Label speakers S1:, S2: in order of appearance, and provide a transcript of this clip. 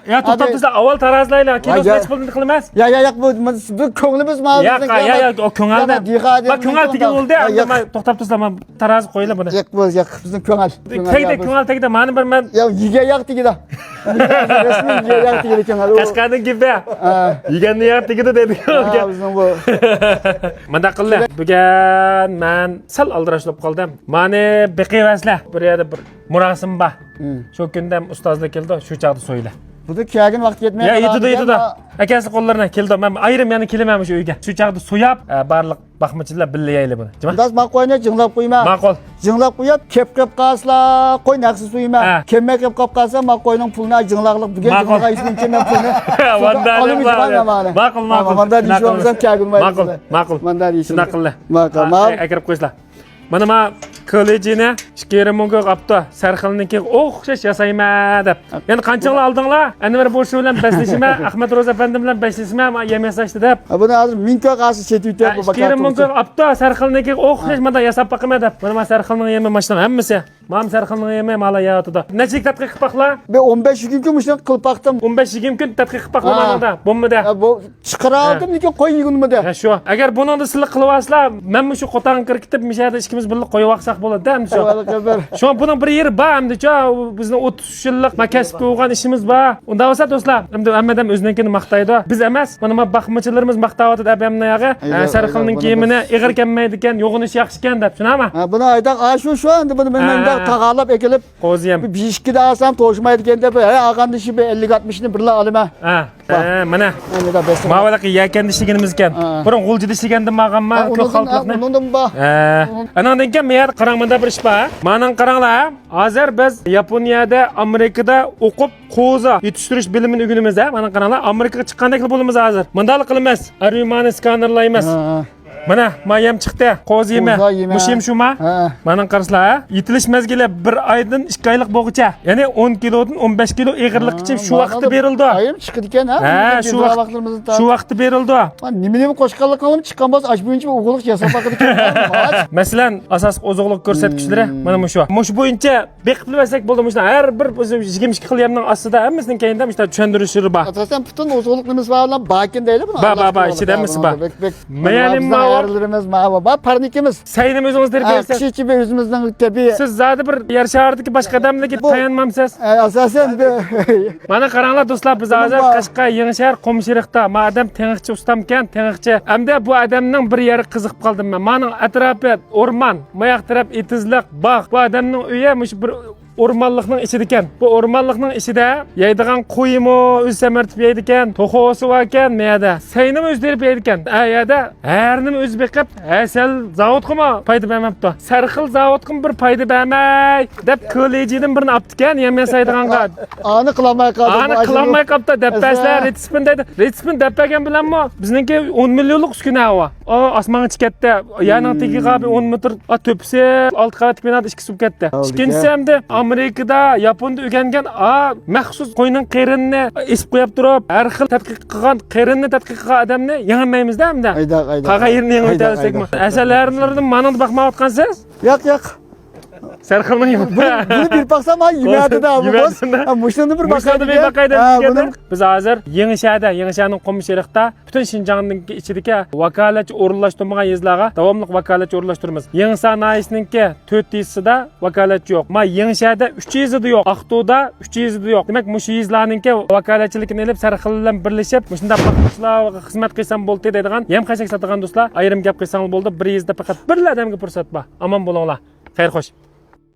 S1: Ya to'xtab avval tarazlaylar, keyin o'zgacha pulni qilmas.
S2: Yo'q, bu ko'nglimiz ma'lum.
S1: Yo'q, o ko'ngilda. Bak ko'ngil tegi bo'ldi, men to'xtab tursa men taraz qo'ylar buni.
S2: Yo'q, bizning ko'ngil.
S1: Ko'ngil tegida meni bir men
S2: yo'q, yiga yo'q tegida. Rasmiy yiga yo'q tegida ko'ngil.
S1: Qashqarning gibi. Yeganni yo'q tegida dedi.
S2: Bizning bu.
S1: Menda qildi. Bugun men sal aldirashib qoldim. Meni beqiyvaslar. Bir yerda bir murasim bor. Shu kunda ustozlar keldi, shu chaqda so'yla.
S2: Burada kiyagin vaqt yetmay
S1: qoldi. Yetdi. Akasi qo'llaridan keldi. Men ayrim yana kelmadim shu uyga. Shu chaqda so'yab, barliq baxmachilar billayayli buni.
S2: Das ma qo'yni jinglab qo'yma.
S1: Ma'qul.
S2: Jinglab qo'yib, kep qaslar, qo'y naqsi so'yma. Kemme kep qolsa, ma qo'yning pulni jinglaqliq bugun jinglaqqa ishuncha men pulni.
S1: Ma'qul.
S2: Manda ishonmasam kiyagin mayli.
S1: Ma'qul.
S2: Manda ishon.
S1: Shunaqilla.
S2: Ma'qul.
S1: Akirib qo'yslar. Mana men kollejini 2 mingga qapti. Sarxilniki o'xshash yasayman deb. Endi qanchalar oldinglar? Anvar Bo'sh bilan baslashima, Ahmad Ro'za efendim bilan baslashima, men yemesashdi deb.
S2: Buni hozir mingga qarshi chetyapti bu bakat.
S1: 2 mingga qapti. Sarxilniki o'xshash menda yasab baqima deb. Mana men Sarxilning yemi mashdan hammasi. Men Sarxilning yemi mala yotida. Necha tadqiq qilib baqla?
S2: Ben 15-20 kun mushun qilib baqdim.
S1: 15-20 kun tadqiq qilib baqlamanda. Bo'lmadi.
S2: Bu chiqardim, lekin qo'y yegunmidi.
S1: Ha shu. Agar buni sizlar qilib olsizlar, men shu qo'tani kirkitib, mishada ikkimiz birga qo'yib olsak bo'ladi-da, endi shu. Şu an bunun bir yeri var, hem de bizning 30 yillik kasb qilgan ishimiz bor. Unda bo'lsa do'stlar, endi hammadan o'zinikini maqtaydi. Biz emas, mana baxmachilarimiz maqtayotdi abamni yog'i. Sarxilning kiyimini ig'ir kelmaydi ekan, yo'g'inish yaxshi ekan deb, tushunami?
S2: Ha, buni aytaq, shu endi buni menda taqalab ekilib,
S1: qo'ziyam.
S2: Bir 2 da olsam to'shmaydi ekan deb, olgan ishi 50-60 ni birla olaman.
S1: Mana. Mavalaqa yakan dishligimiz ekan. Burun g'ulji dishliganda ma'qamma, ko'p xalqlikni.
S2: Undan bor.
S1: Anandan keyin men qarangmanda bir ish bor. Ma'nan qaranglar, hozir biz Yaponiyada, Amerikada o'qib qo'za yetishtirish bilimini o'rganamiz. Mana qaranglar, Amerikaga chiqqandek bo'lamiz hozir. Mundalik qilamiz. Arumani skanerlaymiz. Mana mayam chiqdi. Qo'zi yema. Mushim shuma. Mana qarasizlar, yetilish mezgili 1 oydan 2 oylik bo'g'icha. Ya'ni 10 kilodan 15 kilo ig'irlik uchun shu vaqtda berildi.
S2: Ayrim chiqdi ekan, ha?
S1: Shu vaqtda berildi.
S2: Nima qo'shqanlik qilib chiqqan bo'lsa, ash bo'yicha o'g'illik yasab baqadi ekan.
S1: Masalan, asosiy oziqlik ko'rsatkichlari mana shu. Mush bo'yicha beqib bilsak bo'ldi. Mushdan har bir 22 xil yamning ostida hammasining keyinda mushta tushuntirishlar bor.
S2: Asosan butun oziqligimiz bilan bakin deydi buni.
S1: Ba, ichida hammasi bor. Meyalim
S2: ayarlarimiz ma'va, parnikimiz.
S1: Saynim o'zingiz terbiyalaysiz.
S2: Kichik o'zimizning tabiiy.
S1: Siz zodi bir yer shahardagi boshqa odamlarga tayanmamsiz.
S2: Asosan
S1: mana qaranglar do'stlar, biz hozir Qashqar Yangishahar Qumshiriqda madam teng'iqchi ustamkan, teng'iqchi. Hamda bu odamning bir yeri qiziqib qoldim men. Mening atrofi o'rmon, moyoq taraf etizliq, bog'. Bu odamning uyi mush bir o'rmonlikning ichida ekan. Bu o'rmonlikning ichida yeydigan qo'yimi o'z samartib yeydi ekan, to'xosi bor ekan, meyada. Saynim o'z terib yeydi ekan. Ayada harnim o'z beqib, asal zavodqimi foyda bermabdi. Sarxil zavodqim bir foyda bermay deb kollejidan birini olibdi ekan, yemesaydiganga.
S2: Ani qilmay qoldi.
S1: Ani qilmay qoldi deb paslar retspin deydi. Retspin deb bergan bilanmi? Bizningki 10 millionlik uskuna havo. Osmonga chiqatdi. Yaning tegiga 10 metr to'pisi 6 qavat binada 2 sub ketdi. Ikkinchisi hamda Amerikada, Yaponda o'rgangan maxsus qo'yning qerinini esib qo'yib turib, har xil tadqiq qilgan qerinni tadqiq qilgan odamni yangamaymiz-da hamda. Qaga yerini yangi o'taylikmi? Asallarni mana baqmayotgansiz?
S2: Yo'q.
S1: Sarxilning
S2: buni bir baqsam yemadida bu boz. Mushuni bir baqaydi.
S1: Biz hozir Yangishahning Qumshiriqda butun Shinjongning ichidagi vakolatchi o'rinlashtirmagan yezlarga davomli vakolatchi o'rinlashtiramiz. Yangisan nahisninki 4 yezida vakolatchi yo'q. Men Yangishahda 3 yezida yo'q, Aqto'da 3 yezida yo'q. Demak, mush yezlarninki vakolatchilikni olib Sarxil bilan birlashib, shunda baxtchilarga xizmat qilsam bo'ldi deydigan, yem qashak sotadigan do'stlar, ayrim gap qilsangiz bo'ldi. Bir yezda faqat bir odamga fursat bor. Omon bo'linglar. Xayr xo'sh.